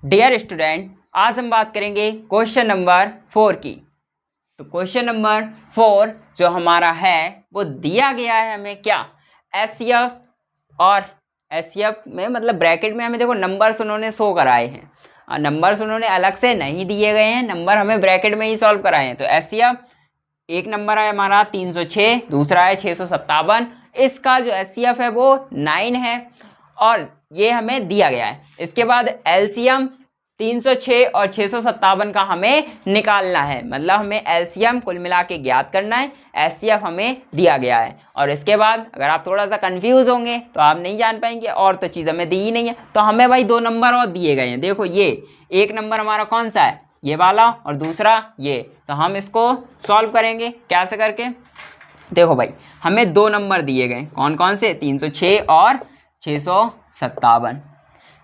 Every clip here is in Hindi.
डियर स्टूडेंट, आज हम बात करेंगे क्वेश्चन नंबर 4 की। तो क्वेश्चन नंबर 4 जो हमारा है वो दिया गया है हमें क्या, एचसीएफ। और एचसीएफ में मतलब ब्रैकेट में हमें देखो नंबर्स उन्होंने शो कराए हैं और नंबर्स उन्होंने अलग से नहीं दिए गए हैं, नंबर हमें ब्रैकेट में ही सॉल्व कराए हैं। तो एचसीएफ एक नंबर है हमारा 306, दूसरा है 657। इसका जो एचसीएफ है वो 9 है और ये हमें दिया गया है। इसके बाद एलसीएम 306 और 657 का हमें निकालना है, मतलब हमें एलसीएम कुल मिला के ज्ञात करना है, एचसीएफ हमें दिया गया है। और इसके बाद अगर आप थोड़ा सा कंफ्यूज होंगे तो आप नहीं जान पाएंगे, और तो चीज़ हमें दी ही नहीं है। तो हमें भाई दो नंबर और दिए गए हैं। देखो ये एक नंबर हमारा कौन सा है, ये वाला, और दूसरा ये। तो हम इसको सॉल्व करेंगे कैसे करके। देखो भाई हमें दो नंबर दिए गए, कौन कौन से, 306 और 657।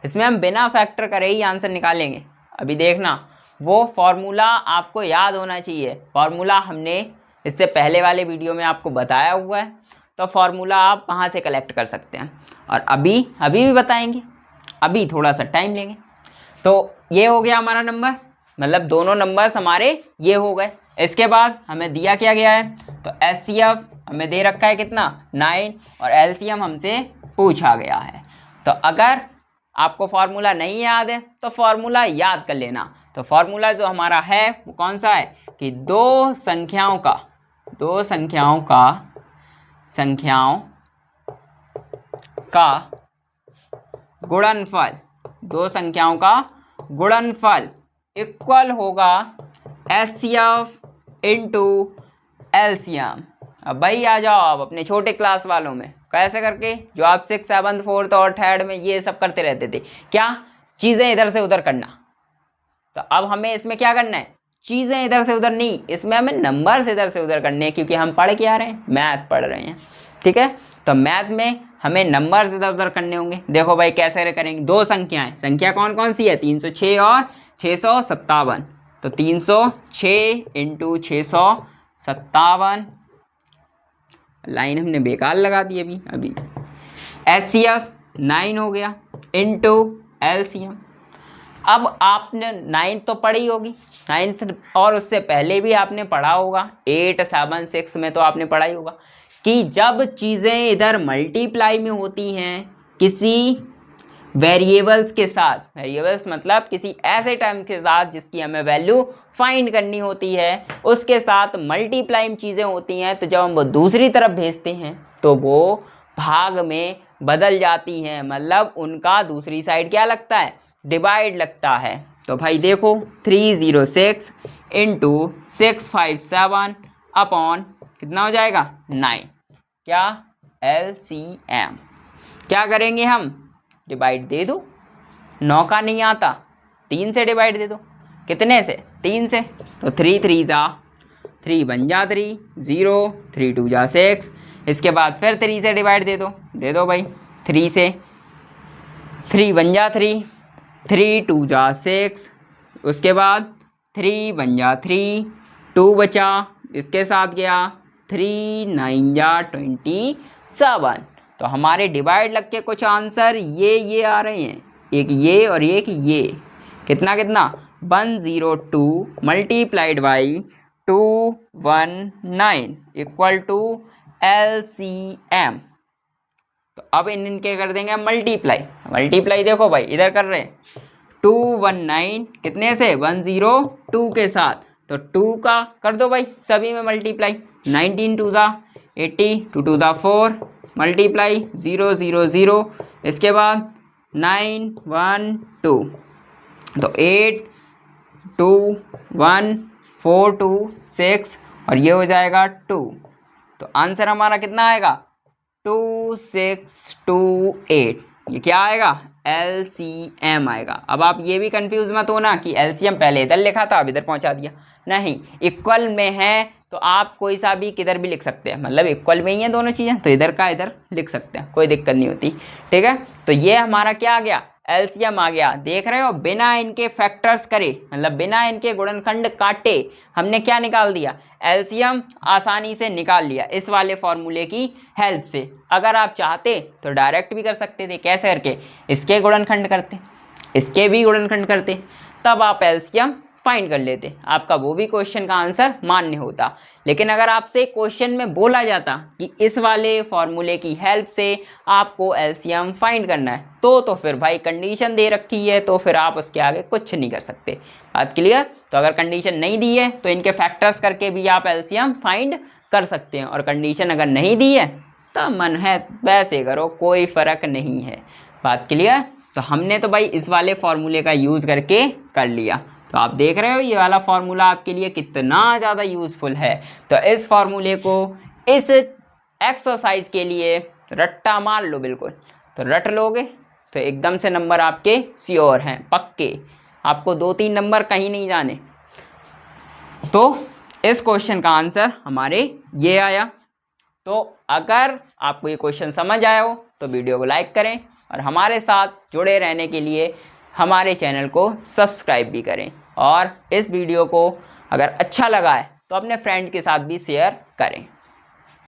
इसमें हम बिना फैक्टर करे ही आंसर निकालेंगे। अभी देखना वो फॉर्मूला आपको याद होना चाहिए। फॉर्मूला हमने इससे पहले वाले वीडियो में आपको बताया हुआ है, तो फॉर्मूला आप वहाँ से कलेक्ट कर सकते हैं। और अभी भी बताएंगे, अभी थोड़ा सा टाइम लेंगे। तो ये हो गया हमारा नंबर, मतलब दोनों नंबर्स हमारे ये हो गए। इसके बाद हमें दिया क्या गया है, तो एचसीएफ हमें दे रखा है कितना, 9, और एलसीएम हमसे पूछा गया है। तो अगर आपको फॉर्मूला नहीं याद है तो फॉर्मूला याद कर लेना। तो फॉर्मूला जो हमारा है वो कौन सा है कि दो संख्याओं का गुणनफल, दो संख्याओं का गुणनफल इक्वल होगा एचसीएफ इंटू एलसीएम। अब भाई आ जाओ आप अपने छोटे क्लास वालों में, कैसे करके, जो आप 6, 7, 4 और 3rd में ये सब करते रहते थे, क्या चीज़ें इधर से उधर करना। तो अब हमें इसमें क्या करना है, चीज़ें इधर से उधर नहीं, इसमें हमें नंबर्स इधर से उधर करने हैं, क्योंकि हम पढ़ के आ रहे हैं, मैथ पढ़ रहे हैं। ठीक है, तो मैथ में हमें नंबर्स इधर उधर करने होंगे। देखो भाई कैसे करेंगे, दो संख्याएं, संख्या कौन कौन सी है, 306 और 657। तो 306 इंटू 657, लाइन हमने बेकार लगा दी अभी। एचसीएफ 9 हो गया इंटू एलसीएम। अब आपने 9 तो पढ़ी होगी, 9th और उससे पहले भी आपने पढ़ा होगा, 8, 7, 6 में तो आपने पढ़ा ही होगा कि जब चीज़ें इधर मल्टीप्लाई में होती हैं किसी वेरिएबल्स के साथ, वेरिएबल्स मतलब किसी ऐसे टर्म के साथ जिसकी हमें वैल्यू फाइंड करनी होती है, उसके साथ मल्टीप्लाई में चीज़ें होती हैं, तो जब हम वो दूसरी तरफ भेजते हैं तो वो भाग में बदल जाती हैं, मतलब उनका दूसरी साइड क्या लगता है, डिवाइड लगता है। तो भाई देखो 306 इंटू 657 अपॉन कितना हो जाएगा 9, क्या एलसीएम। क्या करेंगे हम, डिवाइड दे दो, 9 का नहीं आता, 3 से डिवाइड दे दो, कितने से, 3 से। तो 3 3 जा 3 बन जा 3, 0 3 2 जा 6। इसके बाद फिर 3 से डिवाइड दे दो भाई, 3 से 3 बन जा 3, 3 2 जा 6। उसके बाद 3 बन जा 3, 2 बचा, इसके साथ गया 3 9 जा 27। तो हमारे डिवाइड लग के कुछ आंसर ये आ रहे हैं, एक ये और एक ये, कितना 102 multiplied by 219 equal to LCM. तो अब इनके कर देंगे मल्टीप्लाई। देखो भाई इधर कर रहे हैं 219 कितने से, 102 के साथ, तो 2 का कर दो भाई सभी में मल्टीप्लाई, 19 2 जा 80, 2 2 जा 4, मल्टीप्लाई 0 0 0, इसके बाद 9 1 2, तो 8 2 1 4 2 6, और ये हो जाएगा 2। तो आंसर हमारा कितना आएगा, 2628। ये क्या आएगा, एलसीएम आएगा। अब आप ये भी कंफ्यूज मत होना कि एलसीएम पहले इधर लिखा था अब इधर पहुंचा दिया, नहीं, इक्वल में है तो आप कोई सा भी किधर भी लिख सकते हैं, मतलब इक्वल में ही है दोनों चीज़ें, तो इधर का इधर लिख सकते हैं, कोई दिक्कत नहीं होती। ठीक है, तो ये हमारा क्या आ गया, एलसीएम आ गया। देख रहे हो, बिना इनके फैक्टर्स करे, मतलब बिना इनके गुणनखंड काटे हमने क्या निकाल दिया, एलसीएम आसानी से निकाल लिया इस वाले फॉर्मूले की हेल्प से। अगर आप चाहते तो डायरेक्ट भी कर सकते थे, कैसे करके, इसके गुणनखंड करते, इसके भी गुणनखंड करते, तब आप एलसीएम फाइंड कर लेते, आपका वो भी क्वेश्चन का आंसर मान्य होता। लेकिन अगर आपसे क्वेश्चन में बोला जाता कि इस वाले फॉर्मूले की हेल्प से आपको एलसीएम फाइंड करना है, तो फिर भाई कंडीशन दे रखी है, तो फिर आप उसके आगे कुछ नहीं कर सकते। बात क्लियर? तो अगर कंडीशन नहीं दी है तो इनके फैक्टर्स करके भी आप एलसीएम फाइंड कर सकते हैं, और कंडीशन अगर नहीं दी है तो मन है वैसे करो, कोई फ़र्क नहीं है। बात क्लियर? तो हमने तो भाई इस वाले फॉर्मूले का यूज़ करके कर लिया। तो आप देख रहे हो ये वाला फॉर्मूला आपके लिए कितना ज़्यादा यूज़फुल है। तो इस फॉर्मूले को इस एक्सरसाइज के लिए रट्टा मार लो, बिल्कुल। तो रट लोगे तो एकदम से नंबर आपके श्योर हैं, पक्के, आपको 2-3 नंबर कहीं नहीं जाने। तो इस क्वेश्चन का आंसर हमारे ये आया। तो अगर आपको ये क्वेश्चन समझ आया हो तो वीडियो को लाइक करें, और हमारे साथ जुड़े रहने के लिए हमारे चैनल को सब्सक्राइब भी करें, और इस वीडियो को अगर अच्छा लगा है तो अपने फ्रेंड के साथ भी शेयर करें।